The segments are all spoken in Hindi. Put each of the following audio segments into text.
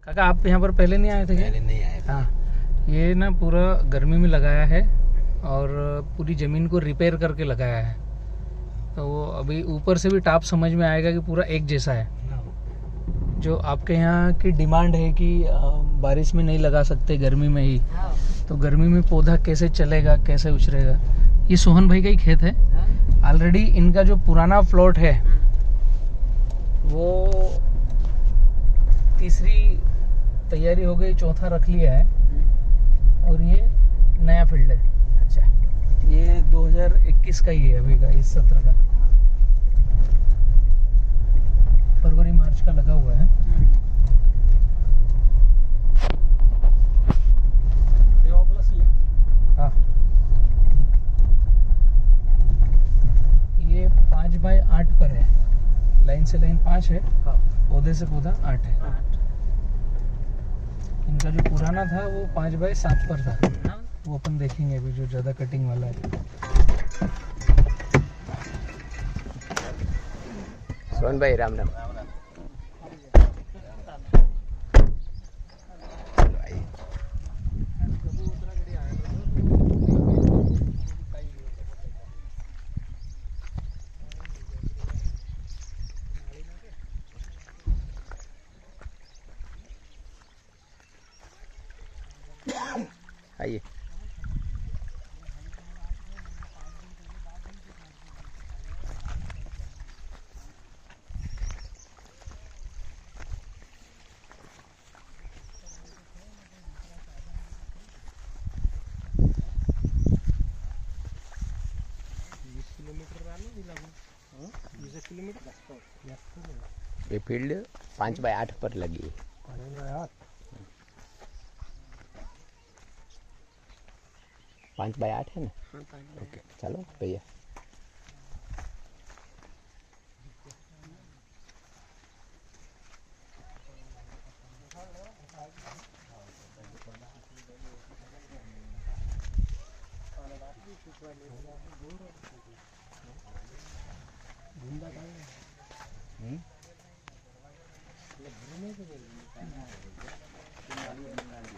काका आप यहाँ पर पहले नहीं आए थे क्या? पहले नहीं आए थे। हाँ, ये ना पूरा गर्मी में लगाया है और पूरी ज़मीन को रिपेयर करके लगाया है, तो वो अभी ऊपर से भी टाप समझ में आएगा कि पूरा एक जैसा है। जो आपके यहाँ की डिमांड है कि बारिश में नहीं लगा सकते, गर्मी में ही, तो गर्मी में पौधा कैसे चलेगा, कैसे उछरेगा। ये सोहन भाई का ही खेत है। ऑलरेडी इनका जो पुराना प्लॉट है वो तीसरी तैयारी हो गई, चौथा रख लिया है और ये नया फील्ड है। अच्छा, ये 2021 का ही है अभी का, इस सत्र का फरवरी मार्च का लगा हुआ है। हाँ, ये 5x8 पर है, लाइन से लाइन 5 है, पौधे से पौधा 8 है। इनका जो पुराना था वो 5x7 पर था, वो अपन देखेंगे अभी, जो ज्यादा कटिंग वाला है। सोहन भाई राम राम। आइए। ये फील्ड 5x8 पर लगी है। 5x8 है ना? ओके, चलो भैया।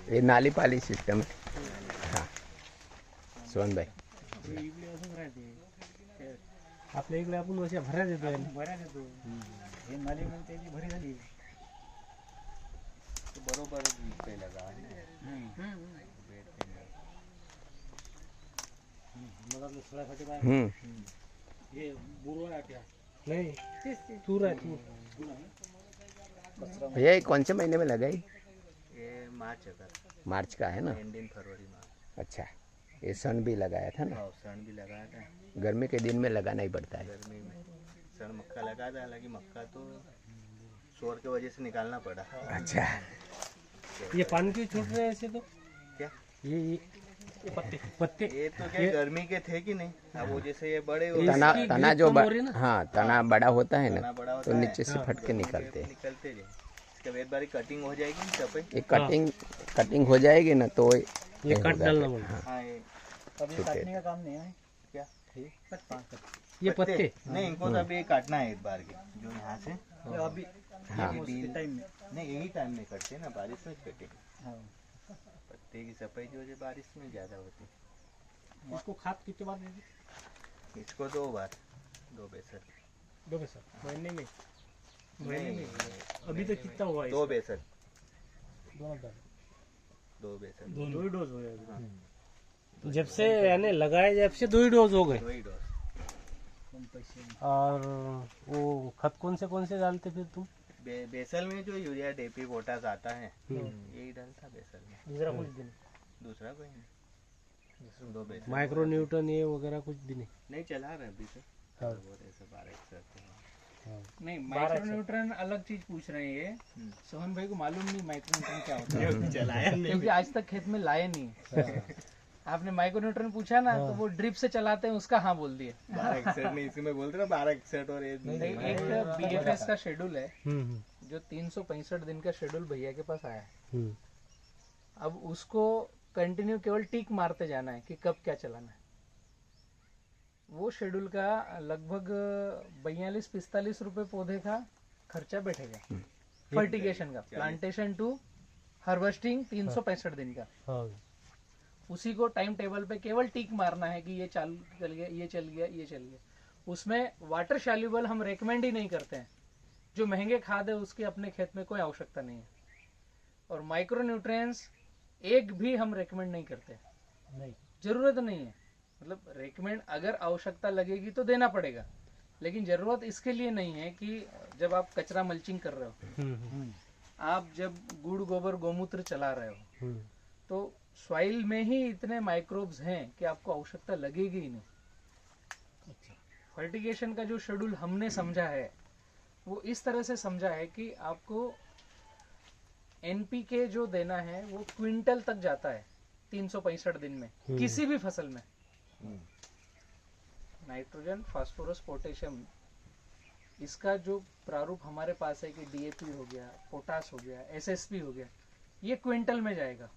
ये नाली पाली सिस्टम है। हाँ सोहन भाई, आपल्या इकडे आपण अशा भऱ्या देतो, हे नाली मध्ये त्याची भरी झाली बरोबर पहिला गाव हे बुरवा नहीं तूर है, तूर। भैया ये कौन से महीने में लगाई? ये मार्च का है ना? एंडिंग फरवरी मार्च। अच्छा, ये सन भी लगाया था ना? सन भी लगाया था। गर्मी के दिन में लगाना ही पड़ता है। गर्मी में सन मक्का लगा था, हालांकि मक्का तो शोर की वजह से निकालना पड़ा। अच्छा, ये पानी क्यों छूट रहे हैं ऐसे? तो क्या ये पत्ते ये तो क्या गर्मी के थे कि नहीं, अब वो जैसे ये बड़े हो तना इसकी तना grip जो कम हो रही है ना? हाँ तना बड़ा होता है तना ना, बड़ा होता तो है, नीचे से फट के निकलते हैं। निकलते जाए। इसके बाद बारी कटिंग हो जाएगी चपई। ये कटिंग हो जाएगी ना तो ये कट डालना पड़ेगा। हाँ ये अभी काटने का काम नहीं है क्या ये पत्ते नहीं, इनको तो अभी काटना है एक बार के, जो यहाँ से अभी हाँ टाइम में नहीं यही टाइम में कटते ना, बारिश में कटेंगे। हाँ। पत्ते की सफाई जो है बारिश में ज्यादा होती इसको खाद कितने बार देंगे? है। इसको 2 बार 2 बेसर महीने में नहीं, अभी तक कितना हुआ? 2 बेसर दोनों बार 2 बेसर दो ही डोज हुए जब से, यानी लगाए जब से 2 ही डोज हो गए। 2 ही डोज। और वो खत कौन से डालते फिर तुम? बेसल में जो यूरिया डीएपी पोटास आता है यही डलता बेसल में, दूसरा कुछ भी दूसरा कोई नहीं। 2 बेसल माइक्रो न्यूटन ये वगैरह कुछ भी नहीं चला रहे अभी तो। हाँ। वो ऐसे 12 नहीं, माइक्रो न्यूट्रन अलग चीज पूछ रहे हैं ये। सोहन भाई को मालूम नहीं माइक्रो न्यूट्रन क्या होता है, चलाया नहीं। क्योंकि आज तक खेत में लाए नहीं। आपने माइक्रो न्यूट्रन पूछा ना, तो वो ड्रिप से चलाते हैं उसका हाँ बोल दिए। 1261 नहीं, इसी में बोलते ना 1261 और ये नहीं, एक बीएफएस का शेड्यूल है जो 365 दिन का शेड्यूल भैया के पास आया है। अब उसको कंटिन्यू केवल टिक मारते जाना है कि कब क्या चलाना है। वो शेड्यूल का लगभग 42-45 रुपए पौधे का खर्चा बैठेगा, फर्टिगेशन का, प्लांटेशन टू हार्वेस्टिंग 365 दिन का, उसी को टाइम टेबल पे केवल टिक मारना है कि ये चल गया, ये चल गया, ये चल गया। उसमें वाटर सॉल्युबल हम रेकमेंड ही नहीं करते हैं। जो महंगे खाद है उसकी अपने खेत में कोई आवश्यकता नहीं है। और माइक्रो न्यूट्रिएंट्स एक भी हम रेकमेंड नहीं करते, नहीं जरूरत नहीं है। मतलब रेकमेंड अगर आवश्यकता लगेगी तो देना पड़ेगा, लेकिन जरूरत इसके लिए नहीं है कि जब आप कचरा मल्चिंग कर रहे हो, आप जब गुड़ गोबर गोमूत्र चला रहे हो, तो सॉइल में ही इतने माइक्रोब्स हैं कि आपको आवश्यकता लगेगी ही नहीं। फर्टिगेशन का जो शेड्यूल हमने समझा है वो इस तरह से समझा है कि आपको एनपीके जो देना है वो क्विंटल तक जाता है 365 दिन में, किसी भी फसल में। नाइट्रोजन, फास्फोरस, पोटेशियम, इसका जो प्रारूप हमारे पास है कि डीएपी हो गया, पोटास हो गया, एसएसपी हो गया, ये क्विंटल में जाएगा,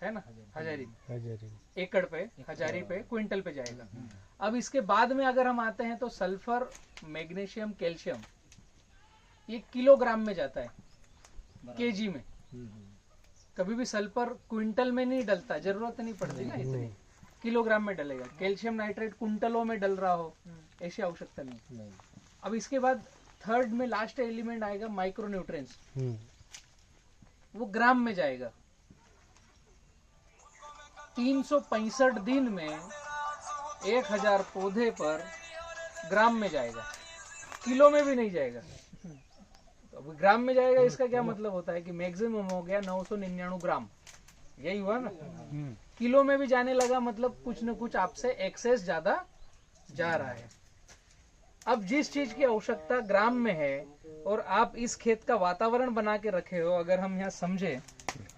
है ना, हजारी एकड़ पे, हजारी पे, क्विंटल पे जाएगा। अब इसके बाद में अगर हम आते हैं तो सल्फर, मैग्नीशियम, कैल्शियम, ये किलोग्राम में जाता है, केजी में। कभी भी सल्फर क्विंटल में नहीं डलता, जरूरत नहीं पड़ती ना इतनी, किलोग्राम में डलेगा। कैल्शियम नाइट्रेट कुंटलों में डल रहा हो, ऐसी आवश्यकता नहीं। अब इसके बाद थर्ड में लास्ट एलिमेंट आएगा माइक्रो न्यूट्रिएंट्स, वो ग्राम में जाएगा। 365 दिन में 1000 पौधे पर ग्राम में जाएगा, किलो में भी नहीं जाएगा। तो अब ग्राम में जाएगा, इसका क्या मतलब होता है कि मैक्सिमम हो गया 999 ग्राम, यही हुआ ना। किलो में भी जाने लगा, मतलब कुछ न कुछ आपसे एक्सेस ज्यादा जा रहा है। अब जिस चीज की आवश्यकता ग्राम में है और आप इस खेत का वातावरण बना के रखे हो, अगर हम यहाँ समझे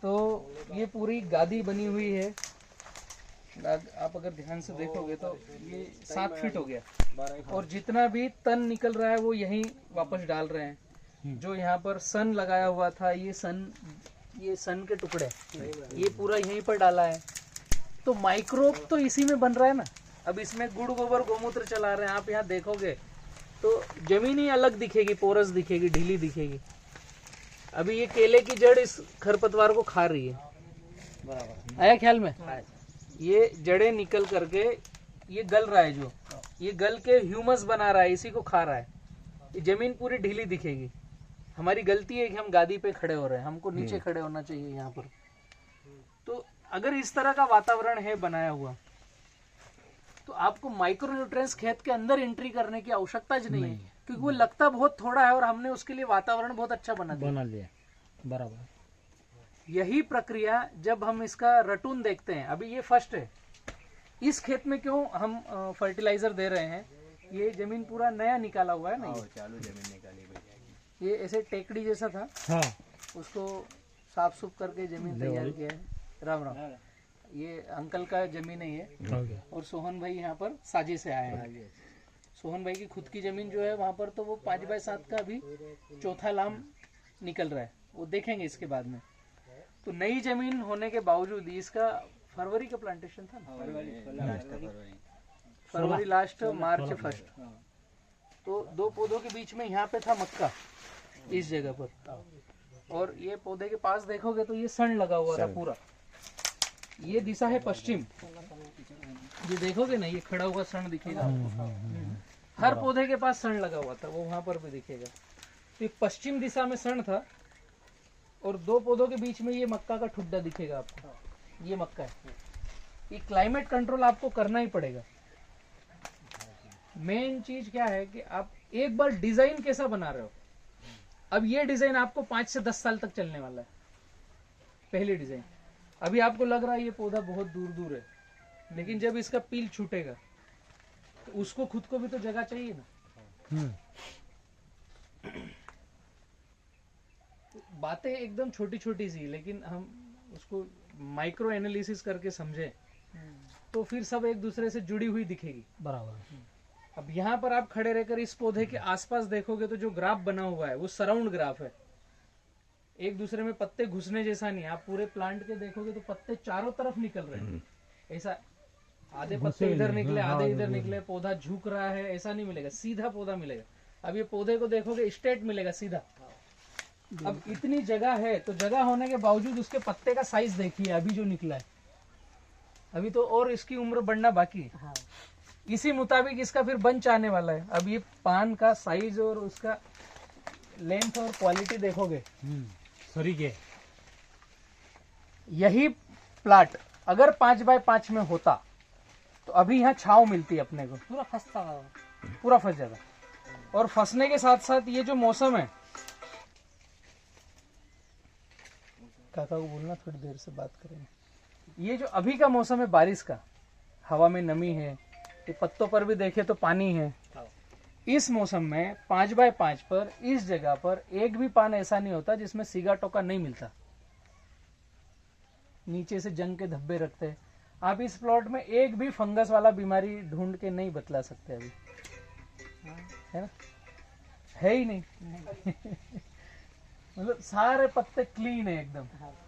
तो ये पूरी गादी बनी हुई है। आप अगर ध्यान से देखोगे तो ये 7 फीट हो गया, और जितना भी तन निकल रहा है वो यहीं वापस डाल रहे हैं। जो यहाँ पर सन लगाया हुआ था, ये सन के टुकड़े, ये पूरा यहीं पर डाला है। तो माइक्रोब तो इसी में बन रहा है ना। अब इसमें गुड़ गोबर गोमूत्र चला रहे हैं, आप यहाँ देखोगे तो जमीन ही अलग दिखेगी, पोरस दिखेगी, ढीली दिखेगी। अभी ये केले की जड़ इस खरपतवार को खा रही है, बराबर आया ख्याल में। ये जड़ें निकल करके ये गल रहा है, जो ये गल के ह्यूमस बना रहा है, इसी को खा रहा है। ये जमीन पूरी ढीली दिखेगी। हमारी गलती है कि हम गादी पे खड़े हो रहे हैं, हमको नीचे खड़े होना चाहिए यहाँ पर। तो अगर इस तरह का वातावरण है बनाया हुआ, तो आपको माइक्रो न्यूट्रिएंट्स खेत के अंदर एंट्री करने की आवश्यकता ज नहीं है, क्योंकि वो लगता बहुत थोड़ा है और हमने उसके लिए वातावरण बहुत अच्छा बना लिया। बराबर यही प्रक्रिया जब हम इसका रटून देखते हैं, अभी ये फर्स्ट है, इस खेत में क्यों हम फर्टिलाइजर दे रहे हैं, ये जमीन पूरा नया निकाला हुआ है ना, चालू जमीन निकाली भैया। ये ऐसे टेकड़ी जैसा था, हाँ। उसको साफ सुफ करके जमीन तैयार किया है। राम राम, ये अंकल का जमीन है ये, और सोहन भाई यहाँ पर साजी से आए हैं। सोहन भाई की खुद की जमीन जो है वहाँ पर तो वो 5x7 का अभी चौथा लाम निकल रहा है, वो देखेंगे इसके बाद में। तो नई जमीन होने के बावजूद इसका फरवरी का प्लांटेशन था ना, फरवरी लास्ट, मार्च फर्स्ट। तो 2 पौधों के बीच में यहाँ पे था मक्का, इस जगह पर, और ये पौधे के पास देखोगे तो ये सन लगा हुआ था पूरा। ये दिशा है पश्चिम, ये देखोगे ना, ये खड़ा हुआ सन दिखेगा। हर पौधे के पास सन लगा हुआ था, वो वहां पर भी दिखेगा। तो पश्चिम दिशा में सन था, और 2 पौधों के बीच में ये मक्का का ठुड्डा दिखेगा आपको, ये मक्का है। ये क्लाइमेट कंट्रोल आपको करना ही पड़ेगा। मेन चीज क्या है कि आप एक बार डिजाइन कैसा बना रहे हो। अब ये डिजाइन आपको 5 से 10 साल तक चलने वाला है, पहली डिजाइन। अभी आपको लग रहा है ये पौधा बहुत दूर दूर है, लेकिन जब इसका पील छूटेगा तो उसको खुद को भी तो जगह चाहिए ना। बातें एकदम छोटी छोटी सी, लेकिन हम उसको माइक्रो एनालिसिस करके समझे तो फिर सब एक दूसरे से जुड़ी हुई दिखेगी। बराबर। अब यहाँ पर आप खड़े रहकर इस पौधे के आसपास देखोगे तो जो ग्राफ बना हुआ है वो सराउंड ग्राफ है, एक दूसरे में पत्ते घुसने जैसा नहीं। आप पूरे प्लांट के देखोगे तो पत्ते चारों तरफ निकल रहे हैं, ऐसा आधे पत्ते इधर निकले, आधे इधर निकले, पौधा झुक रहा है, ऐसा नहीं मिलेगा, सीधा पौधा मिलेगा। अब ये पौधे को देखोगे स्ट्रेट मिलेगा, सीधा, अब इतनी जगह है तो जगह होने के बावजूद उसके पत्ते का साइज देखिए अभी जो निकला है, अभी तो और इसकी उम्र बढ़ना बाकी है। हाँ इसी मुताबिक इसका फिर बंच आने वाला है। अब ये पान का साइज और उसका लेंथ और क्वालिटी देखोगे। सॉरी के यही प्लाट अगर 5x5 में होता तो अभी यहाँ छांव मिलती है अपने को, पूरा फंसता हुआ। पूरा फंस जाता। और फंसने के साथ साथ ये जो मौसम है, काका को बोलना थोड़ी देर से बात करेंगे। ये जो अभी का मौसम है बारिश का, हवा में नमी है, ये पत्तों पर भी देखे तो पानी है। इस मौसम में 5x5 पर इस जगह पर एक भी पान ऐसा नहीं होता जिसमें सीगा टोका नहीं मिलता। नीचे से जंग के धब्बे रखते हैं। आप इस प्लॉट में एक भी फंगस वाला बीमारी ढूंढ के नहीं बतला सकते अभी, है ना? है ही नहीं। मतलब सारे पत्ते क्लीन है, एकदम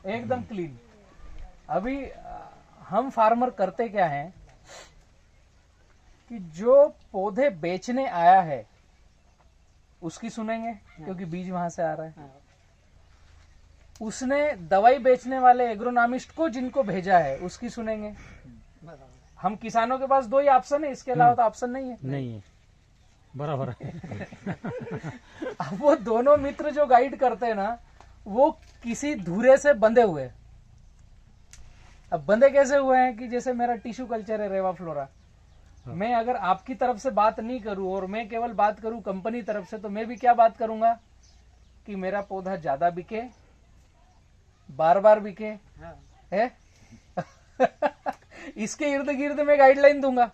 एकदम क्लीन। अभी हम फार्मर करते क्या हैं कि जो पौधे बेचने आया है उसकी सुनेंगे, क्योंकि बीज वहां से आ रहा है। उसने दवाई बेचने वाले एग्रोनॉमिस्ट को जिनको भेजा है उसकी सुनेंगे। हम किसानों के पास दो ही ऑप्शन है, इसके अलावा तो ऑप्शन नहीं है। नहीं है, बराबर है। अब वो दोनों मित्र जो गाइड करते हैं ना, वो किसी धुरे से बंधे हुए हैं। अब बंधे कैसे हुए हैं कि जैसे मेरा टिश्यू कल्चर है रेवा फ्लोरा, मैं अगर आपकी तरफ से बात नहीं करूं और मैं केवल बात करूं कंपनी तरफ से, तो मैं भी क्या बात करूंगा कि मेरा पौधा ज्यादा बिके, बार बार बिके, है। इसके इर्द गिर्द में गाइडलाइन दूंगा,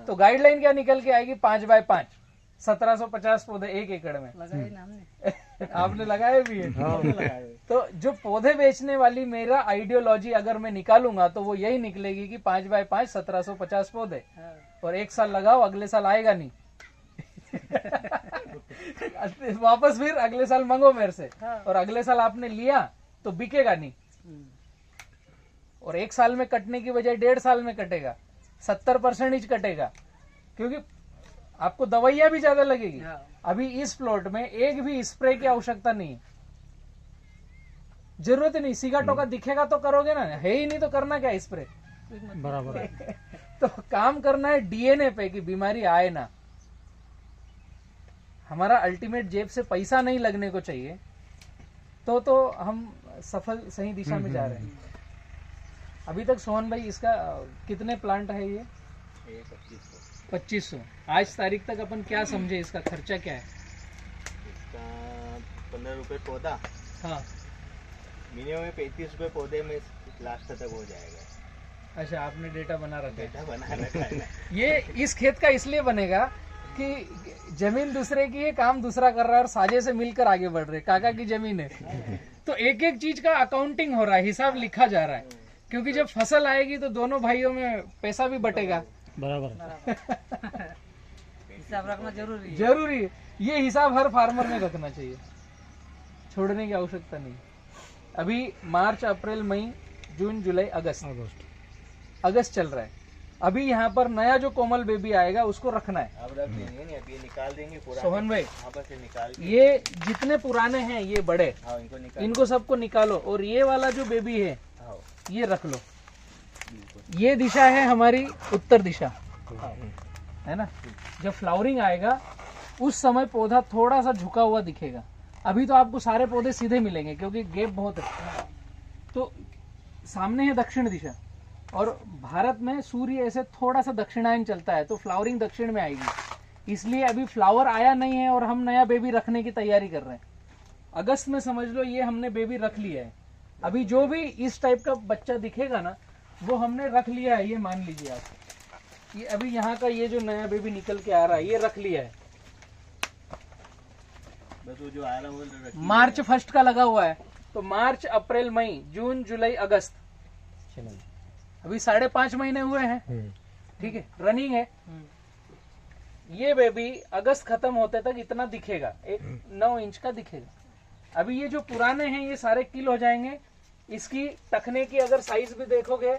तो गाइडलाइन क्या निकल के आएगी? 5x5 1750 पौधे 1 एकड़ में लगाए ना हमने। आपने लगाए भी है। तो जो पौधे बेचने वाली मेरा आइडियोलॉजी अगर मैं निकालूंगा तो वो यही निकलेगी कि 5x5 1750 पौधे, और 1 साल लगाओ, अगले साल आएगा नहीं। वापस फिर अगले साल मांगो मेरे से, और अगले साल आपने लिया तो बिकेगा नहीं, और 1 साल में कटने की बजाय 1.5 साल में कटेगा, 70% कटेगा, क्योंकि आपको दवाइयां भी ज्यादा लगेगी। अभी इस प्लॉट में एक भी स्प्रे की आवश्यकता नहीं है, जरूरत ही नहीं। सीगा टोका दिखेगा तो करोगे ना, है ही नहीं तो करना क्या स्प्रे? बराबर है। तो काम करना है डीएनए पे कि बीमारी आए ना। हमारा अल्टीमेट जेब से पैसा नहीं लगने को चाहिए, तो हम सफल सही दिशा में जा रहे हैं। अभी तक सोहन भाई इसका कितने प्लांट है ये? 2500। आज तारीख तक अपन क्या समझे, इसका खर्चा क्या है? इसका 15 रुपए पौधा, हाँ, मिनिमम 35 रुपए पौधे में लास्ट तक हो जाएगा। अच्छा, आपने डेटा बना रखा है। डेटा बना रखा है ना। ये इस खेत का इसलिए बनेगा कि जमीन दूसरे की है, काम दूसरा कर रहा है, और साझे से मिलकर आगे बढ़ रहे। काका की जमीन है तो एक एक चीज का अकाउंटिंग हो रहा है, हिसाब लिखा जा रहा है, क्योंकि जब फसल आएगी तो दोनों भाइयों में पैसा भी बटेगा। बराबर। हिसाब रखना जरूरी है। जरूरी है, ये हिसाब हर फार्मर में रखना चाहिए, छोड़ने की आवश्यकता नहीं। अभी मार्च, अप्रैल, मई, जून, जुलाई, अगस्त चल रहा है। अभी यहाँ पर नया जो कोमल बेबी आएगा उसको रखना है। अब रख देंगे नहीं, अभी निकाल देंगे पूरा। सोहन भाई, आपस से निकाल के, ये जितने पुराने हैं ये बड़े, हाँ इनको निकाल, इनको सबको निकालो, और ये वाला जो बेबी है हाँ ये रख लो। ये दिशा है हमारी उत्तर दिशा, है ना। जब फ्लावरिंग आएगा उस समय पौधा थोड़ा सा झुका हुआ दिखेगा। अभी तो आपको सारे पौधे सीधे मिलेंगे क्योंकि गैप बहुत है। तो सामने है दक्षिण दिशा, और भारत में सूर्य ऐसे थोड़ा सा दक्षिणायन चलता है, तो फ्लावरिंग दक्षिण में आएगी। इसलिए अभी फ्लावर आया नहीं है और हम नया बेबी रखने की तैयारी कर रहे हैं। अगस्त में समझ लो ये हमने बेबी रख लिया है। अभी जो भी इस टाइप का बच्चा दिखेगा ना, वो हमने रख लिया है, ये मान लीजिए आप। ये अभी यहाँ का ये जो नया बेबी निकल के आ रहा है ये रख लिया है। बस वो जो आ रहा है वो रख दिया। मार्च 1 का लगा हुआ है, तो मार्च, अप्रैल, मई, जून, जुलाई, अगस्त, अभी 5.5 महीने हुए हैं। ठीक है, रनिंग है। ये बेबी अगस्त खत्म होते तक इतना दिखेगा, एक 9 इंच का दिखेगा। अभी ये जो पुराने हैं ये सारे किल हो जाएंगे। इसकी टखने की अगर साइज भी देखोगे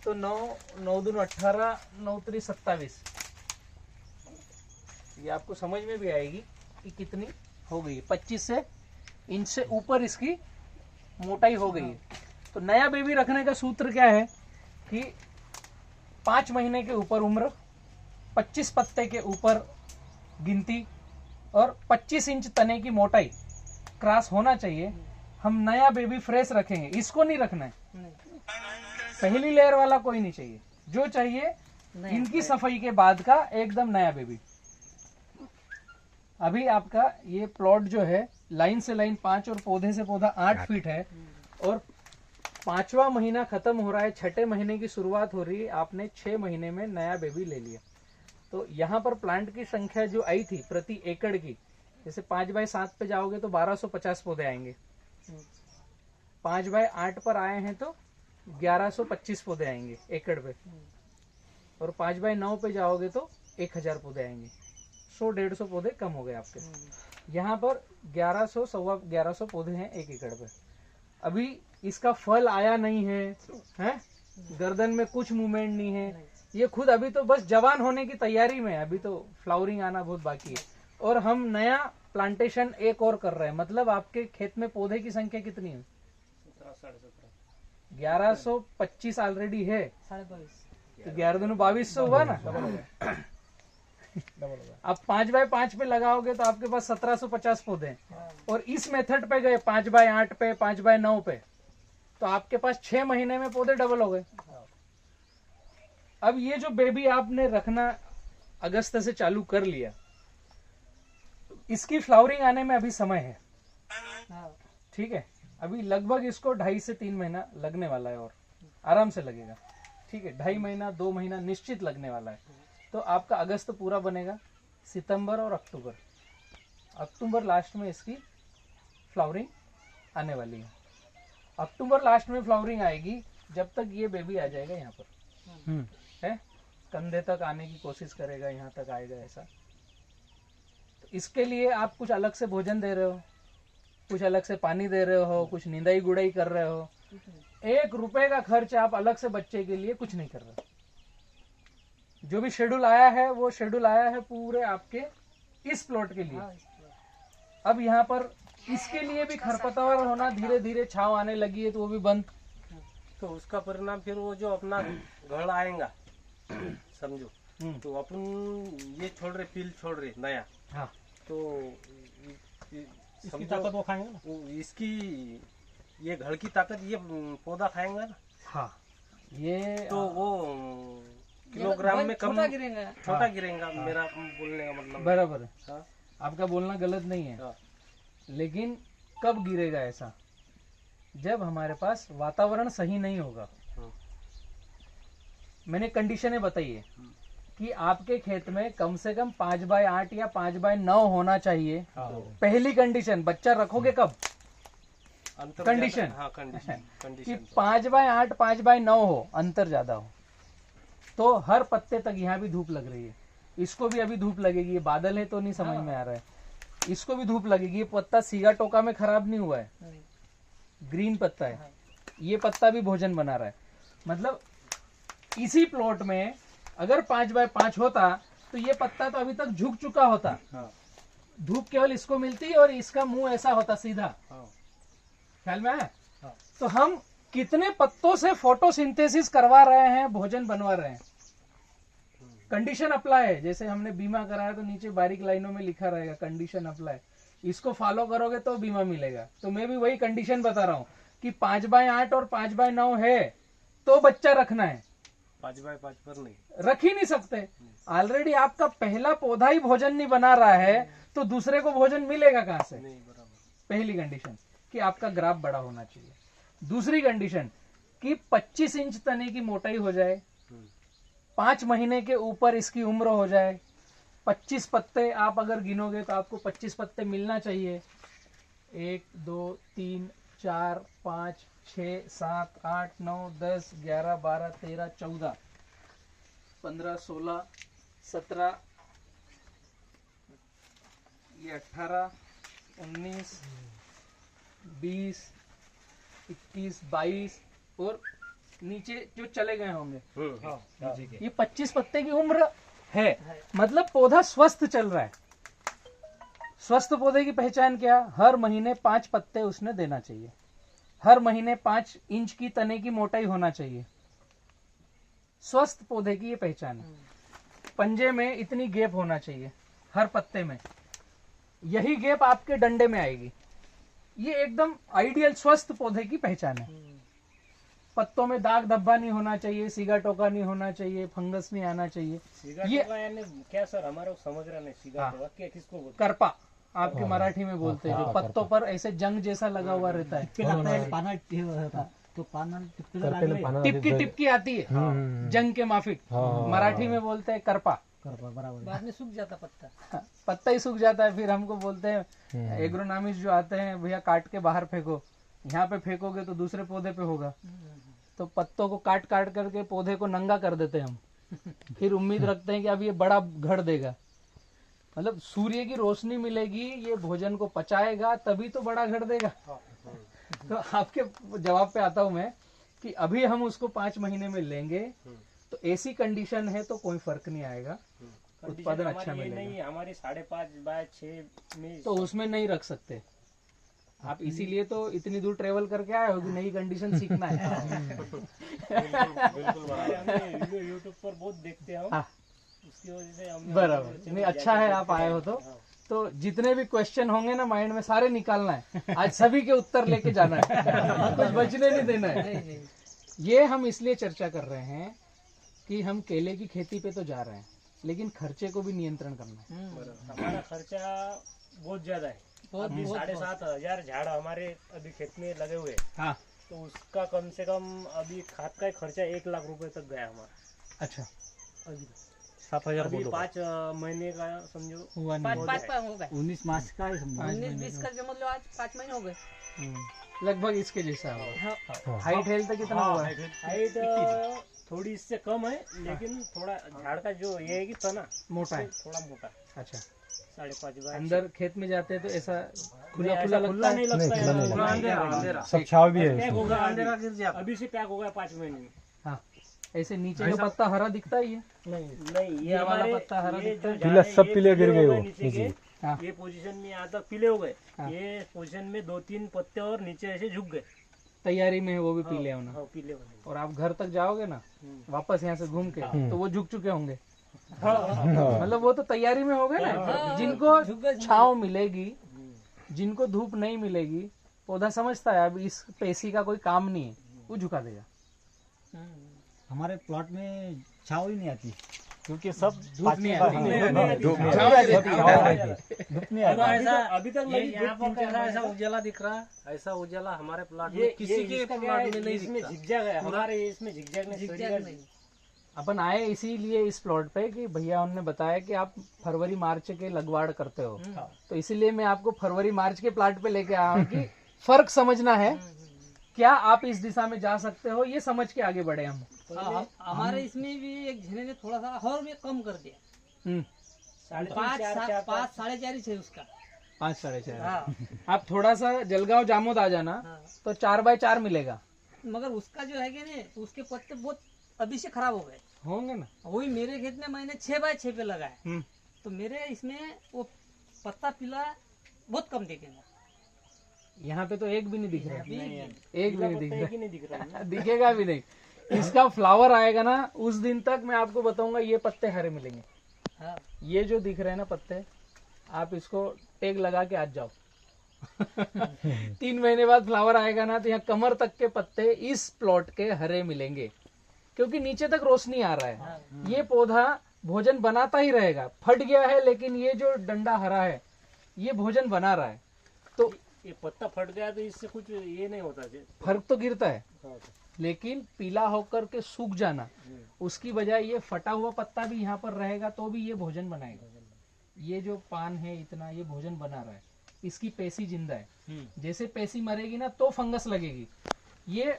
तो 9 दूनी 18, 9 3 27, ये आपको समझ में भी आएगी कि कितनी हो गई। 25 से इंच से ऊपर इसकी मोटाई हो गई है। तो नया बेबी रखने का सूत्र क्या है कि 5 महीने के ऊपर उम्र, 25 पत्ते के ऊपर गिनती और 25 इंच तने की मोटाई क्रॉस होना चाहिए। हम नया बेबी फ्रेश रखेंगे, इसको नहीं रखना है। पहली लेयर वाला कोई नहीं चाहिए, जो चाहिए इनकी सफाई के बाद का एकदम नया बेबी। अभी आपका ये प्लॉट जो है लाइन से लाइन 5 और पौधे से पौधा 8 फीट है और 5वां महीना खत्म हो रहा है, 6ठे महीने की शुरुआत हो रही है, आपने 6 महीने में नया बेबी ले लिया। तो यहाँ पर प्लांट की संख्या जो आई थी प्रति एकड़ की, जैसे 5x7 पे जाओगे तो 1250 पौधे आएंगे, 5x8 पर आए हैं तो 1125 पौधे आएंगे एकड़ पे, और 5x9 पे जाओगे तो 1000 पौधे आएंगे। 100-150 पौधे कम हो गए आपके। यहाँ पर 1100 सवा 1100 पौधे हैं एक एकड़ पे। अभी इसका फल आया नहीं है, हैं? गर्दन में कुछ मूवमेंट नहीं है, ये खुद अभी तो बस जवान होने की तैयारी में है, अभी तो फ्लावरिंग आना बहुत बाकी है। और हम नया प्लांटेशन एक और कर रहे हैं, मतलब आपके खेत में पौधे की संख्या कितनी है? 1125 ऑलरेडी है, 22.5 तो 11 दूनी 2200 हुआ ना। अब 5x5 पे लगाओगे तो आपके पास 1750 पौधे हैं। और इस मेथड पे गए 5x8 पे, 5x9 पे, तो आपके पास 6 महीने में पौधे डबल हो गए। अब ये जो बेबी आपने रखना अगस्त से चालू कर लिया, इसकी फ्लावरिंग आने में अभी समय है, ठीक है। अभी लगभग इसको 2.5 से 3 महीना लगने वाला है, और आराम से लगेगा, ठीक है। 2.5 महीना 2 महीना निश्चित लगने वाला है। तो आपका अगस्त पूरा बनेगा, सितंबर और अक्टूबर लास्ट में इसकी फ्लावरिंग आने वाली है। अक्टूबर लास्ट में फ्लावरिंग आएगी, जब तक ये बेबी आ जाएगा यहाँ पर, है कंधे तक आने की कोशिश करेगा, यहाँ तक आएगा ऐसा। तो इसके लिए आप कुछ अलग से भोजन दे रहे हो, कुछ अलग से पानी दे रहे हो, कुछ निंदाई गुड़ाई कर रहे हो, 1 रुपए का खर्च आप अलग से बच्चे के लिए कुछ नहीं कर रहे। जो भी शेड्यूल आया है वो शेड्यूल आया है पूरे आपके इस प्लॉट के लिए। अब यहाँ पर इसके लिए भी खरपतवार होना, धीरे धीरे छाव आने लगी है, तो वो भी बंद। तो उसका परिणाम फिर वो जो अपना घर आएगा, समझो, तो अपन ये छोड़ रहे, पील छोड़ रहे नया, हाँ, तो इसकी ताकत वो खाएंगे ना, इसकी ये घर की ताकत ये पौधा खाएंगा ना। हाँ, ये तो वो किलोग्राम में कम छोटा गिरेगा। छोटा गिरेगा, मेरा बोलने का मतलब। बराबर है, हाँ, आपका बोलना गलत नहीं है। हाँ। लेकिन कब गिरेगा ऐसा? जब हमारे पास वातावरण सही नहीं होगा। मैंने कंडीशनें बताई है कि आपके खेत में कम से कम 5x8 या 5x9 होना चाहिए। पहली कंडीशन, बच्चा रखोगे कब? कंडीशन, हाँ, कि कंडीशन 5x8 5x9 हो, अंतर ज्यादा हो। तो हर पत्ते तक यहाँ भी धूप लग रही है, इसको भी अभी धूप लगेगी। ये बादल है तो नहीं समझ में आ रहा है, इसको भी धूप लगेगी। ये पत्ता सीगा टोका में खराब नहीं हुआ है, ग्रीन पत्ता है, ये पत्ता भी भोजन बना रहा है। मतलब इसी प्लॉट में अगर 5x5 होता तो ये पत्ता तो अभी तक झुक चुका होता। धूप केवल इसको मिलती और इसका मुंह ऐसा होता सीधा, ख्याल में आया? तो हम कितने पत्तों से फोटोसिंथेसिस करवा रहे हैं, भोजन बनवा रहे हैं। कंडीशन अप्लाई है, जैसे हमने बीमा कराया तो नीचे बारीक लाइनों में लिखा रहेगा कंडीशन अप्लाई, इसको फॉलो करोगे तो बीमा मिलेगा। तो मैं भी वही कंडीशन बता रहा हूँ कि 5x8 और 5x9 है तो बच्चा रखना है, 5x5 पर नहीं रख ही नहीं सकते। ऑलरेडी आपका पहला पौधा ही भोजन नहीं बना रहा है तो दूसरे को भोजन मिलेगा कहाँ से? नहीं, बराबर। पहली कंडीशन कि आपका ग्राफ बड़ा होना चाहिए। दूसरी कंडीशन कि 25 इंच तने की मोटाई हो जाए, 5 महीने के ऊपर इसकी उम्र हो जाए, 25 पत्ते आप अगर गिनोगे तो आपको 25 पत्ते मिलना चाहिए। 1 2 3 4 5 6 7 8 9 10 11 12 13 14 15 16 17 ये 18 19 20 21 22 और नीचे जो चले गए होंगे ये 25 पत्ते की उम्र है। मतलब पौधा स्वस्थ चल रहा है, स्वस्थ पौधे की पहचान क्या? हर महीने 5 पत्ते उसने देना चाहिए, हर महीने 5 इंच की तने की मोटाई होना चाहिए। स्वस्थ पौधे की ये पहचान है। पंजे में इतनी गैप होना चाहिए हर पत्ते में, यही गैप आपके डंडे में आएगी। ये एकदम आइडियल स्वस्थ पौधे की पहचान है। पत्तों में दाग धब्बा नहीं होना चाहिए, सीगा टोका नहीं होना चाहिए, फंगस नहीं आना चाहिए। ये क्या सर हमारे समझ रहा नहीं सीगा हाँ। टोका क्या किसको बोलते करपा आपके मराठी में बोलते हैं, जो पत्तों पर ऐसे जंग जैसा लगा हुआ रहता है, टिपकी टिपकी आती है, जंग के माफिक मराठी में बोलते हैं करपा। बाद में सूख जाता पत्ता। पत्ता ही सूख जाता है, फिर हमको बोलते हैं एग्रोनॉमिस्ट जो आते हैं, भैया काट के बाहर फेंको, यहाँ पे फेंकोगे तो दूसरे पौधे पे होगा। तो पत्तों को काट काट करके पौधे को नंगा कर देते हैं हम, फिर उम्मीद रखते हैं कि अब ये बड़ा घड़ देगा। मतलब सूर्य की रोशनी मिलेगी, ये भोजन को पचाएगा, तभी तो बड़ा घड़ देगा। तो आपके जवाब पे आता हूं मैं कि अभी हम उसको 5 महीने में लेंगे तो ऐसी कंडीशन है तो कोई फर्क नहीं आएगा, उत्पादन अच्छा मिलेगा। नहीं हमारी 5.5 बाय 6 में तो उसमें नहीं रख सकते आप, इसीलिए तो इतनी दूर ट्रेवल करके आए हो कि नई कंडीशन सीखना है। बिल्कुल बराबर। यूट्यूब पर बहुत देखते हैं हम, हाँ। उसकी वजह से हम बराबर, नहीं अच्छा है आप आए हो। तो जितने भी क्वेश्चन होंगे ना माइंड में सारे निकालना है, आज सभी के उत्तर लेके जाना है, कुछ बचने नहीं देना है। ये हम इसलिए चर्चा कर रहे हैं कि हम केले की खेती पे तो जा रहे हैं, लेकिन खर्चे को भी नियंत्रण करना है। हमारा खर्चा बहुत ज्यादा है। अभी 7,500 झाड़ हमारे अभी खेत में लगे हुए हैं। हाँ, तो उसका कम से कम अभी खाद का खर्चा 1 लाख रुपए तक गया हमारा। अच्छा, अभी 7,000 अभी 5 महीने का समझो हुआ नहीं। 5 हो गए, 19 मार्च का है समझो। 19-20 का जमा लो, आज 5 महीने हो गए। लगभग इसके जैसा होगा। हाँ। हाइट हेल्थ कितना हुआ है? हाइट थोड़ी इससे कम है, लेकिन थोड़ा झाड़ का जो ये है कि तना मोटा है। थोड़ा मोटा। अच्छा, 5.5 बाय अंदर खेत में जाते हैं तो ऐसा खुला नहीं, खुला ऐसा लगता नहीं है। लगता है। नहीं, पूरा अंधेरा सब छाव भी है पैक इसमें। हो गया, अंधेरा गिर जाता। अभी से पैक हो गया 5 महीने में। हाँ, ऐसे नीचे का पत्ता हरा दिखता ही है। नहीं ये ये वाला हमारे पत्ता हरा ये दिखता जो है। झाड़ पीला है, सब ये पीले गिर गए हो वो नीचे नीचे। के। हाँ। ये पोजीशन में यहाँ तक पीले हो गए। हाँ। ये पोजीशन में 2-3 पत्ते और नीचे ऐसे झुक गए। तैयारी में है वो भी पीले होना। हाँ, पीले होने। और आप घर तक जाओगे ना वापस यहाँ से घूम के, तो वो झुक चुके होंगे। हाँ। मतलब वो तो तैयारी में हो गए ना। जिनको छांव मिलेगी, जिनको धूप नहीं मिलेगी, पौधा समझता है अब इस पेशी का कोई काम नहीं है, वो झुका देगा। हमारे प्लॉट में छाव ही नहीं आती, क्योंकि सब धूप नहीं आती। धूप नहीं छाव आती। रहती है। धूप नहीं आती। अभी तक ये यहाँ पर कैसा ऐसा उजाला दिख रहा है, ऐसा उजाला हमारे प्लाट में किसी के प्लाट में नहीं इसमें दिखता। झिकझैक है, हमारे इसमें झिकझैक नहीं, झिकझैक नहीं। अपन आए इसीलिए इस प्लॉट पे कि भैया उन्होंने बताया कि आप फरवरी मार्च के लगवाड़ करते हो, तो इसीलिए मैं आपको फरवरी मार्च के प्लाट पे लेके आया हूँ कि फर्क समझना है, क्या आप इस दिशा में जा सकते हो, ये समझ के आगे बढ़े हम। हमारे इसमें भी एक झने ने थोड़ा सा और भी कम कर दिया, हम्म, 5 साढ़े 4 ही है उसका। 5 साढ़े 4। हाँ। आप थोड़ा सा जलगांव जामोद आ जाना हाँ। तो 4x4 मिलेगा। मगर उसका जो है कि नहीं, उसके पत्ते बहुत अभी से खराब हो गए होंगे ना। वही मेरे खेत में मैंने 6x6 पे लगाया, हम्म, तो मेरे इसमें वो पत्ता पीला बहुत कम दिखेगा। यहाँ पे तो एक भी नहीं दिख रहा, अभी एक भी नहीं दिख एक ही नहीं दिख रहा है। रहा, दिखेगा भी नहीं। इसका फ्लावर आएगा ना, उस दिन तक मैं आपको बताऊंगा ये पत्ते हरे मिलेंगे। हाँ। ये जो दिख रहे हैं ना पत्ते, आप इसको टेग लगा के आज जाओ। 3 महीने बाद फ्लावर आएगा ना, तो यहाँ कमर तक के पत्ते इस प्लॉट के हरे मिलेंगे, क्योंकि नीचे तक रोशनी आ रहा है। ये पौधा भोजन बनाता ही रहेगा, फट गया है लेकिन ये जो डंडा हरा है ये भोजन बना रहा है, तो ये पत्ता फट गया तो इससे कुछ ये नहीं होता जी। फर्क तो गिरता है, हाँ। लेकिन पीला होकर के सूख जाना, उसकी बजाय ये फटा हुआ पत्ता भी यहाँ पर रहेगा तो भी ये भोजन बनाएगा। ये जो पान है इतना, ये भोजन बना रहा है, इसकी पेशी जिंदा है। जैसे पेशी मरेगी ना तो फंगस लगेगी। ये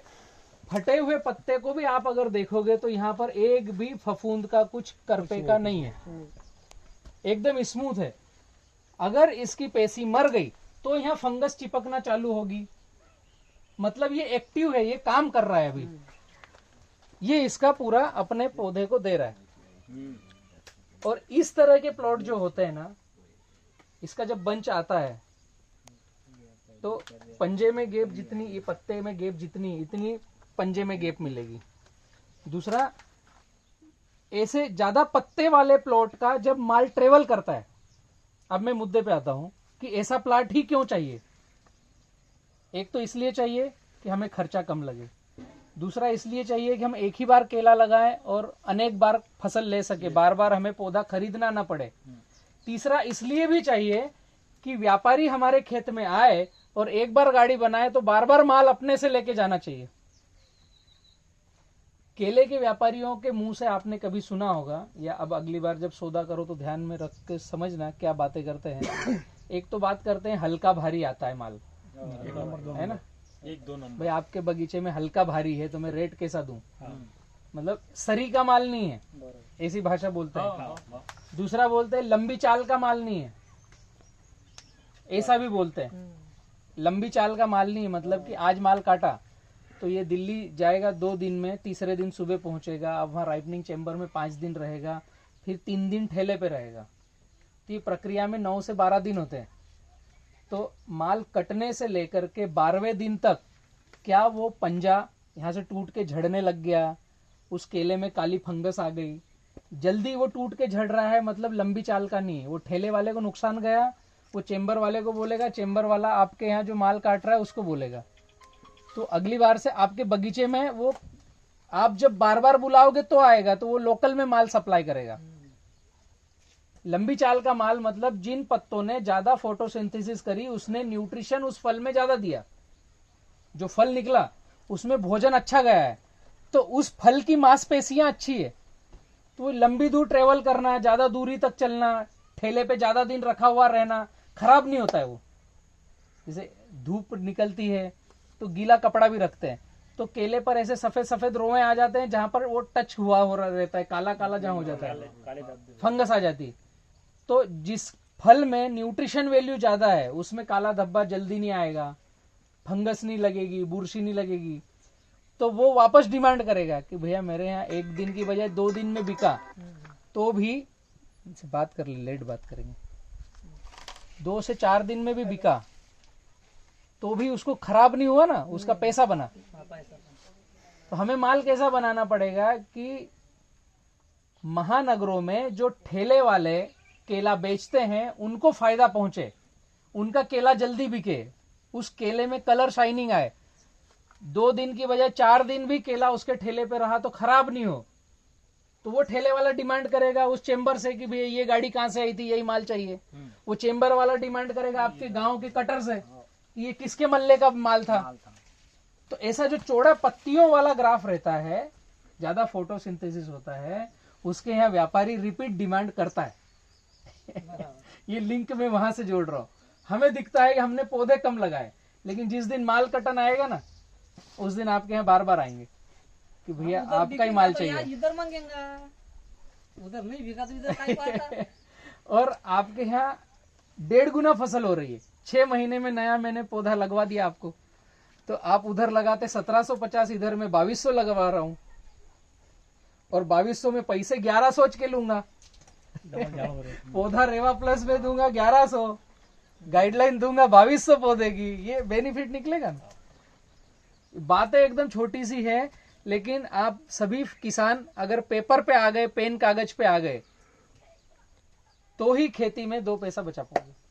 फटे हुए पत्ते को भी आप अगर देखोगे तो यहाँ पर एक भी फफूंद का, कुछ करपे का नहीं है, एकदम स्मूथ है। अगर इसकी पेशी मर गई तो यहाँ फंगस चिपकना चालू होगी, मतलब ये एक्टिव है, ये काम कर रहा है अभी। ये इसका पूरा अपने पौधे को दे रहा है। और इस तरह के प्लॉट जो होते हैं ना, इसका जब बंच आता है तो पंजे में गैप जितनी, ये पत्ते में गैप जितनी, इतनी पंजे में गैप मिलेगी। दूसरा, ऐसे ज्यादा पत्ते वाले प्लॉट का जब माल ट्रेवल करता है, अब मैं मुद्दे पे आता हूं कि ऐसा प्लॉट ही क्यों चाहिए। एक तो इसलिए चाहिए कि हमें खर्चा कम लगे, दूसरा इसलिए चाहिए कि हम एक ही बार केला लगाएं और अनेक बार फसल ले सके, बार बार हमें पौधा खरीदना ना पड़े। तीसरा इसलिए भी चाहिए कि व्यापारी हमारे खेत में आए और एक बार गाड़ी बनाए तो बार बार माल अपने से लेके जाना चाहिए। केले के व्यापारियों के मुंह से आपने कभी सुना होगा, या अब अगली बार जब सौदा करो तो ध्यान में रख के समझना क्या बातें करते हैं। एक तो बात करते हैं हल्का भारी आता है माल, है ना, 1-2 नंबर। भाई आपके बगीचे में हल्का भारी है तो मैं रेट कैसा दूं, मतलब सरी का माल नहीं है, ऐसी भाषा बोलते हैं। दूसरा बोलते हैं लंबी चाल का माल नहीं है, ऐसा भी बोलते हैं। लंबी चाल का माल नहीं है मतलब कि आज माल काटा तो ये दिल्ली जाएगा 2 दिन में, तीसरे दिन सुबह पहुंचेगा, अब वहां राइपनिंग चेम्बर में 5 दिन रहेगा, फिर 3 दिन ठेले पे रहेगा। तो ये प्रक्रिया में 9 से 12 दिन होते हैं। तो माल कटने से लेकर के 12वें दिन तक क्या वो पंजा यहाँ से टूट के झड़ने लग गया, उस केले में काली फंगस आ गई, जल्दी वो टूट के झड़ रहा है, मतलब लंबी चाल का नहीं है। वो ठेले वाले को नुकसान गया, वो चेम्बर वाले को बोलेगा, चेम्बर वाला आपके यहाँ जो माल काट रहा है उसको बोलेगा। तो अगली बार से आपके बगीचे में वो आप जब बार बार बुलाओगे तो आएगा, तो वो लोकल में माल सप्लाई करेगा। लंबी चाल का माल मतलब जिन पत्तों ने ज्यादा फोटोसिंथेसिस करी, उसने न्यूट्रिशन उस फल में ज्यादा दिया, जो फल निकला उसमें भोजन अच्छा गया है, तो उस फल की मांसपेशियां अच्छी है, तो लंबी दूर ट्रेवल करना, ज्यादा दूरी तक चलना, ठेले पे ज्यादा दिन रखा हुआ रहना, खराब नहीं होता है वो। जैसे धूप निकलती है तो गीला कपड़ा भी रखते हैं, तो केले पर ऐसे सफेद सफेद रोए आ जाते हैं जहां पर वो टच हुआ हो रहता है, काला काला जहां हो जाता है, फंगस आ जाती है। तो जिस फल में न्यूट्रिशन वैल्यू ज्यादा है उसमें काला धब्बा जल्दी नहीं आएगा, फंगस नहीं लगेगी, बुरशी नहीं लगेगी, तो वो वापस डिमांड करेगा कि भैया मेरे यहाँ 1 दिन की बजाय 2 दिन में बिका, तो भी इनसे बात कर ले, लेट बात करेंगे, 2 से 4 दिन में भी बिका तो भी उसको खराब नहीं हुआ ना, उसका पैसा बना। तो हमें माल कैसा बनाना पड़ेगा कि महानगरों में जो ठेले वाले केला बेचते हैं उनको फायदा पहुंचे, उनका केला जल्दी बिके, उस केले में कलर शाइनिंग आए, 2 दिन की बजाय 4 दिन भी केला उसके ठेले पे रहा तो खराब नहीं हो, तो वो ठेले वाला डिमांड करेगा उस चेम्बर से कि भैया ये गाड़ी कहां से आई थी, यही माल चाहिए। वो चेम्बर वाला डिमांड करेगा आपके गांव के कटर से, ये किसके मल्ले का माल था। तो ऐसा जो चौड़ा पत्तियों वाला ग्राफ रहता है, ज्यादा फोटोसिंथेसिस होता है, उसके यहाँ व्यापारी रिपीट डिमांड करता है। ये लिंक में वहां से जोड़ रहा हूं। हमें दिखता है कि हमने पौधे कम लगाए, लेकिन जिस दिन माल कटन आएगा ना, उस दिन आपके यहाँ बार बार आएंगे कि भैया आपका ही माल चाहिए, इधर मांगेगा, उधर नहीं बिका तो इधर काहे को आता? और आपके यहाँ 1.5 गुना फसल हो रही है। 6 महीने में नया मैंने पौधा लगवा दिया आपको, तो आप उधर लगाते 1750, इधर मैं 2200 लगवा रहा हूं, और 2200 में पैसे 11 सोच के लूंगा। पौधा रेवा प्लस में दूंगा 1100, गाइडलाइन दूंगा 2200 पौधे की, ये बेनिफिट निकलेगा ना। बातें एकदम छोटी सी है, लेकिन आप सभी किसान अगर पेपर पे आ गए, पेन कागज पे आ गए, तो ही खेती में 2 पैसा बचा पाओगे।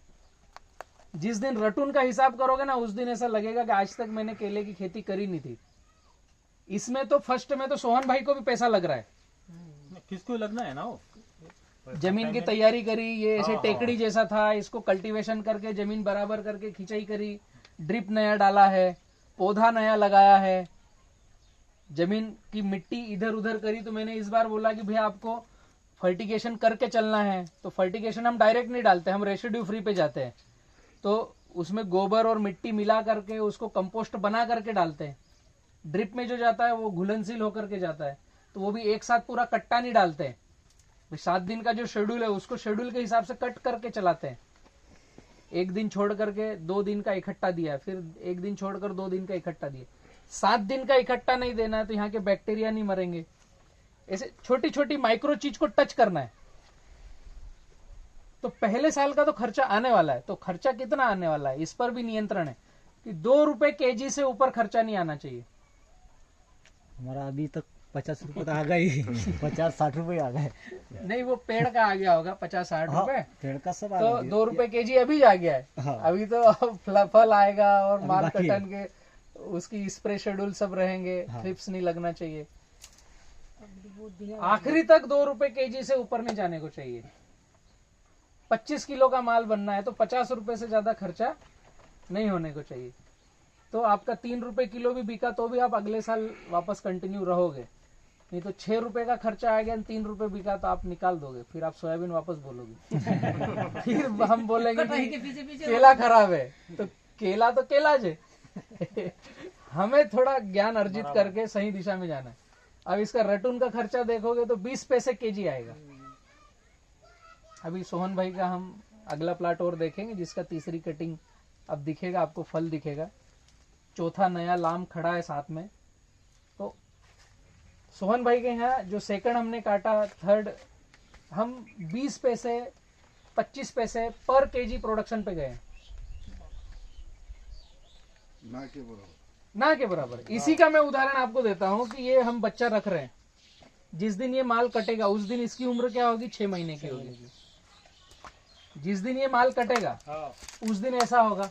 जिस दिन रटून का हिसाब करोगे ना, उस दिन ऐसा लगेगा कि आज तक मैंने केले की खेती करी नहीं थी। इसमें तो फर्स्ट में तो सोहन भाई को भी पैसा लग रहा है, किसको लगना है ना, वो जमीन की तैयारी करी, ये ऐसे टेकड़ी जैसा था, इसको कल्टीवेशन करके जमीन बराबर करके खिंचाई करी, ड्रिप नया डाला है, पौधा नया लगाया है, जमीन की मिट्टी इधर उधर करी। तो मैंने इस बार बोला कि भैया आपको फर्टिगेशन करके चलना है, तो फर्टिगेशन हम डायरेक्ट नहीं डालते, हम रेसिड्यू फ्री पे जाते हैं, तो उसमें गोबर और मिट्टी मिला करके उसको कंपोस्ट बना करके डालते हैं। ड्रिप में जो जाता है वो घुलनशील होकर के जाता है, तो वो भी एक साथ पूरा कट्टा नहीं डालते हैं, 7 दिन का जो शेड्यूल है उसको शेड्यूल के हिसाब से कट करके चलाते हैं। 1 दिन छोड़ करके 2 दिन का इकट्ठा दिया, फिर 1 दिन छोड़कर 2 दिन का इकट्ठा दिया। 7 दिन का इकट्ठा नहीं देना है तो यहाँ के बैक्टीरिया नहीं मरेंगे। ऐसे छोटी छोटी माइक्रो चीज को टच करना है। तो पहले साल का तो खर्चा आने वाला है, तो खर्चा कितना आने वाला है इस पर भी नियंत्रण है कि 2 रुपए केजी से ऊपर खर्चा नहीं आना चाहिए। हमारा अभी तक 50 रुपए तो आ गई 50-60 रुपए आ गए। नहीं, वो पेड़ का आ गया होगा 50-60 हाँ, रुपए, पेड़ का सब आ तो गया। 2 रुपए केजी अभी जा गया है। हाँ। अभी तो फल आएगा और अभी माल बाकी है। कटन के उसकी स्प्रे शेड्यूल सब रहेंगे, हाँ। थ्रिप्स नहीं लगना चाहिए। आखिरी तक 2 रुपए केजी से ऊपर नहीं जाने को चाहिए। 25 किलो का माल बनना है तो 50 रुपए से ज्यादा खर्चा नहीं होने को चाहिए। तो आपका 3 रुपए किलो भी बिका तो भी आप अगले साल वापस कंटिन्यू रहोगे। नहीं तो 6 रुपए का खर्चा आ गया, 3 रुपए बिका तो आप निकाल दोगे, फिर आप सोयाबीन वापस बोलोगे। फिर हम बोलेंगे कटाई कि के पीछे पीछे केला खराब है, तो केला जे हमें थोड़ा ज्ञान अर्जित करके सही दिशा में जाना है। अब इसका रटून का खर्चा देखोगे तो 20 पैसे केजी आएगा। अभी सोहन भाई का हम अगला प्लाट और देखेंगे जिसका तीसरी कटिंग अब दिखेगा, आपको फल दिखेगा। चौथा नया लाम खड़ा है साथ में। तो सोहन भाई के यहाँ जो सेकंड हमने काटा, थर्ड हम 20 पैसे 25 पैसे पर केजी प्रोडक्शन पे गए, ना के बराबर। इसी का मैं उदाहरण आपको देता हूं कि ये हम बच्चा रख रहे हैं, जिस दिन ये माल कटेगा उस दिन इसकी उम्र क्या होगी, 6 महीने की होगी। जिस दिन ये माल कटेगा उस दिन ऐसा होगा,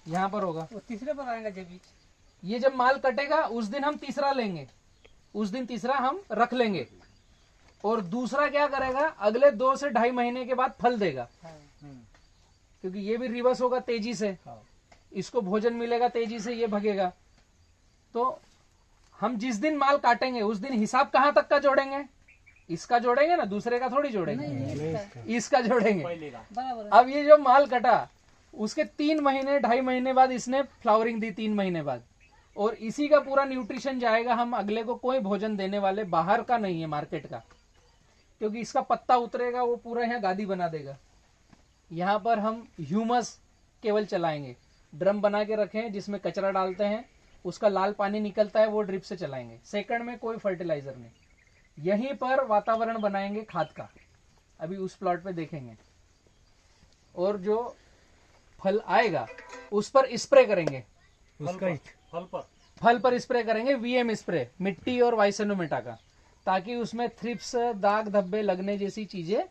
यहाँ पर होगा। वो तीसरे पर आएगा जब ये जब माल कटेगा उस दिन हम तीसरा लेंगे, उस दिन तीसरा हम रख लेंगे, और दूसरा क्या करेगा, अगले 2 से 2.5 महीने के बाद फल देगा, क्योंकि ये भी रिवर्स होगा तेजी से, इसको भोजन मिलेगा तेजी से, ये भगेगा। तो हम जिस दिन माल काटेंगे उस दिन हिसाब कहां तक का जोड़ेंगे, इसका जोड़ेंगे ना, दूसरे का थोड़ी जोड़ेंगे, इसका जोड़ेंगे। बराबर अब ये जो माल कटा उसके 3 महीने 2.5 महीने बाद इसने फ्लावरिंग दी, 3 महीने बाद, और इसी का पूरा न्यूट्रिशन जाएगा। हम अगले को कोई भोजन देने वाले बाहर का नहीं है, मार्केट का, क्योंकि इसका पत्ता उतरेगा वो पूरा यहाँ गादी बना देगा। यहाँ पर हम ह्यूमस केवल चलाएंगे, ड्रम बना के रखे हैं जिसमें कचरा डालते हैं, उसका लाल पानी निकलता है, वो ड्रिप से चलाएंगे। सेकंड में कोई फर्टिलाइजर नहीं, यहीं पर वातावरण बनाएंगे खाद का, अभी उस प्लॉट पे देखेंगे। और जो फल आएगा उस पर स्प्रे करेंगे, फल पर स्प्रे करेंगे, वीएम स्प्रे, मिट्टी और वाइसेनोमेटा का, ताकि उसमें थ्रिप्स, दाग धब्बे लगने जैसी चीजें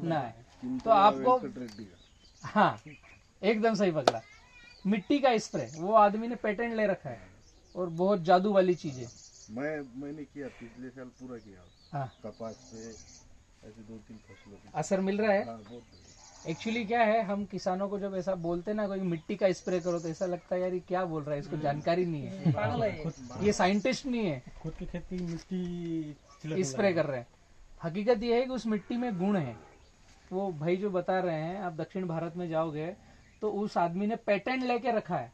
ना आए। तो आपको, हाँ एकदम सही पकड़ा, मिट्टी का स्प्रे, वो आदमी ने पेटेंट ले रखा है, और बहुत जादू वाली चीज है। मैंने किया पिछले साल पूरा किया। हाँ, कपास पे ऐसे 2-3 फसलों पे असर मिल रहा है। बहुत एक्चुअली क्या है, हम किसानों को जब ऐसा बोलते ना कोई मिट्टी का स्प्रे करो तो ऐसा लगता है यार ये क्या बोल रहा है, इसको जानकारी नहीं है, पागल है। ये साइंटिस्ट नहीं है, खुद की खेती मिट्टी स्प्रे कर रहे हैं। हकीकत ये है कि उस मिट्टी में गुण है। वो भाई जो बता रहे हैं, आप दक्षिण भारत में जाओगे तो उस आदमी ने पेटेंट लेके रखा है,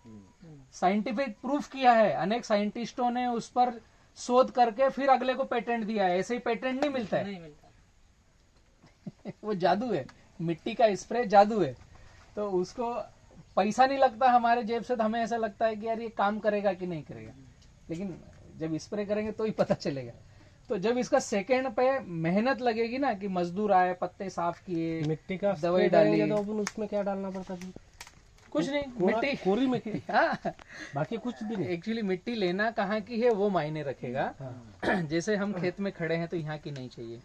साइंटिफिक प्रूफ किया है, अनेक साइंटिस्टों ने उस पर शोध करके फिर अगले को पेटेंट दिया है। ऐसे ही पेटेंट नहीं मिलता है, नहीं मिलता। वो जादू है, मिट्टी का स्प्रे जादू है। तो उसको पैसा नहीं लगता हमारे जेब से, तो हमें ऐसा लगता है कि यार ये काम करेगा कि नहीं करेगा, लेकिन जब स्प्रे करेंगे तो ही पता चलेगा। तो जब इसका सेकंड पे मेहनत लगेगी ना कि मजदूर आए, पत्ते साफ किए, मिट्टी का दवाई स्प्रे करेंगे डाली, तो अपन उसमें क्या डालना पड़ता है? कुछ नहीं, मिट्टी, कोरी मिट्टी, हाँ बाकी कुछ भी नहीं। एक्चुअली मिट्टी लेना कहाँ की है वो मायने रखेगा। जैसे हम खेत में खड़े हैं तो यहाँ की नहीं चाहिए,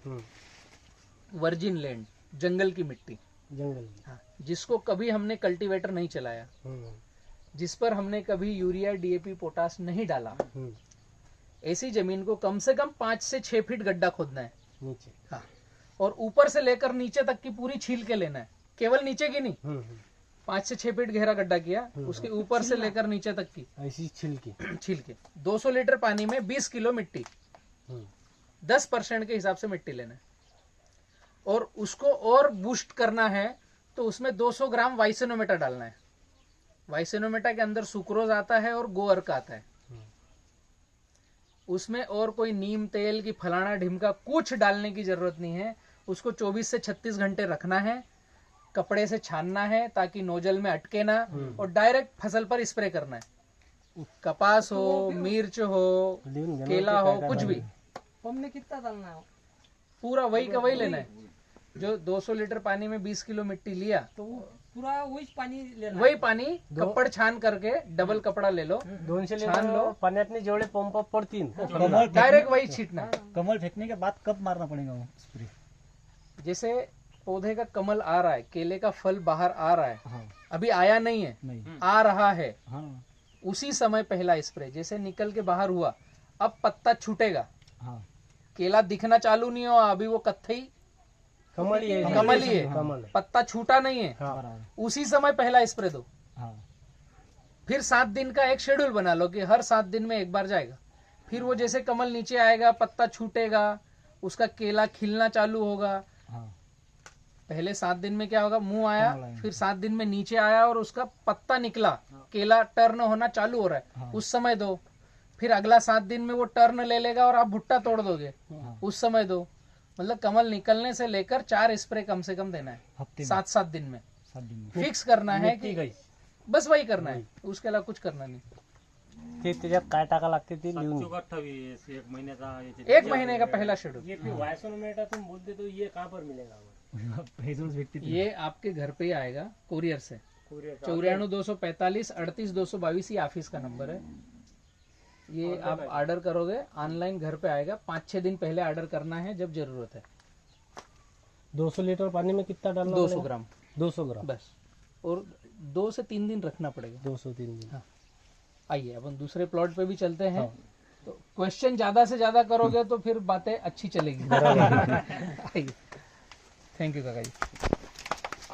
वर्जिन लैंड, जंगल की मिट्टी, जंगल, हाँ, जिसको कभी हमने कल्टीवेटर नहीं चलाया, जिस पर हमने कभी यूरिया, डीएपी, पोटास नहीं डाला, ऐसी जमीन को कम से कम 5 से 6 फीट गड्ढा खोदना है नीचे, हाँ, और ऊपर से लेकर नीचे तक की पूरी छील के लेना है, केवल नीचे की नहीं, 5 से 6 फीट गहरा गड्ढा किया, उसके ऊपर से लेकर नीचे तक की ऐसी छिलकी, छील के 200 लीटर पानी में 20 किलो मिट्टी, 10% के हिसाब से मिट्टी लेना है, और उसको और बूस्ट करना है तो उसमें 200 ग्राम वाइसेनोमेटा डालना है। वाइसेनोमेटा के अंदर सुक्रोज आता है और गोअर्क आता है, उसमें और कोई नीम तेल की फलाना ढिमका कुछ डालने की जरूरत नहीं है। उसको 24 से 36 घंटे रखना है, कपड़े से छानना है ताकि नोजल में अटके ना, और डायरेक्ट फसल पर स्प्रे करना है। कपास हो, मिर्च हो, केला हो, कुछ भी, हमने कितना डालना है? पूरा वही का वही लेना है। जो 200 लीटर पानी में 20 किलो मिट्टी लिया, तो वो पूरा वही पाणी लेणार. वही पानी कपड़ छान करके डबल कपड़ा ले लो, 200 छान लो, लिटर पाण्यातले जेवढे पंप पडतील कमल डायरेक्ट वही छीटना है. कमल फेंकने के बाद कब मारना पड़ेगा वो स्प्रे? जैसे पौधे का कमल आ रहा है, केले का फल बाहर आ रहा है, हाँ अभी आया नहीं है, नहीं आ रहा है, हाँ उसी समय पहला स्प्रे. जैसे निकल के बाहर हुआ, अब पत्ता छूटेगा, हाँ केला दिखना चालू नहीं हुआ, अभी वो कत्थई कमली आहे कमली है, कमल आहे. पत्ता छूटा नहीं है, बराबर उसी समय पहला स्प्रे दो. हाँ फिर 7 दिन का एक शेड्यूल बना लो कि हर 7 दिन में एक बार जाएगा. फिर वो जैसे कमल नीचे आएगा, पत्ता छूटेगा, उसका केला खिलना चालू होगा. हाँ पहले 7 दिन में क्या होगा, मुंह आया, कमल आएगा. फिर 7 दिन में नीचे आया और उसका पत्ता निकला, केला टर्न होना चालू हो रहा है, हाँ. उस समय दो. फिर अगला 7 दिन में वो टर्न ले लेगा और आप भुट्टा तोड़ दोगे, हाँ उस समय दो. मतलब कमल निकलने से लेकर 4 स्प्रे कम से कम देना है, हफ्ते में 7-7 दिन में. 7 दिन में. फिक्स करना है ती कि गई बस वही करना है, उसके अलावा कुछ करना नहीं. ते त्याच्यात काय टाका लागते ते लिहून 28 एक महीने का एक महीने का पहला शेड्यूल. ये फिर वायसोनोमेटा तुम बोलते तो ये कहाँ पर मिलेगा हमें? फेसबुक व्यक्ति ये आपके घर पे ही आएगा कोरियर से. कुरियर का 94 245 38 222 ये ऑफिस का नंबर है. ये आप ऑर्डर करोगे, ऑनलाइन घर पे आएगा. 5-6 दिन पहले ऑर्डर करना है जब जरूरत है. 200 लीटर पानी में कितना डालना 200 ग्राम 200 ग्राम बस. और 2 से 3 दिन रखना पड़ेगा. 203 दिन. आइए अपन दूसरे प्लॉट पे भी चलते हैं. तो क्वेश्चन ज्यादा से ज्यादा करोगे तो फिर बातें अच्छी चलेगी. आइए. थैंक यू काका जी.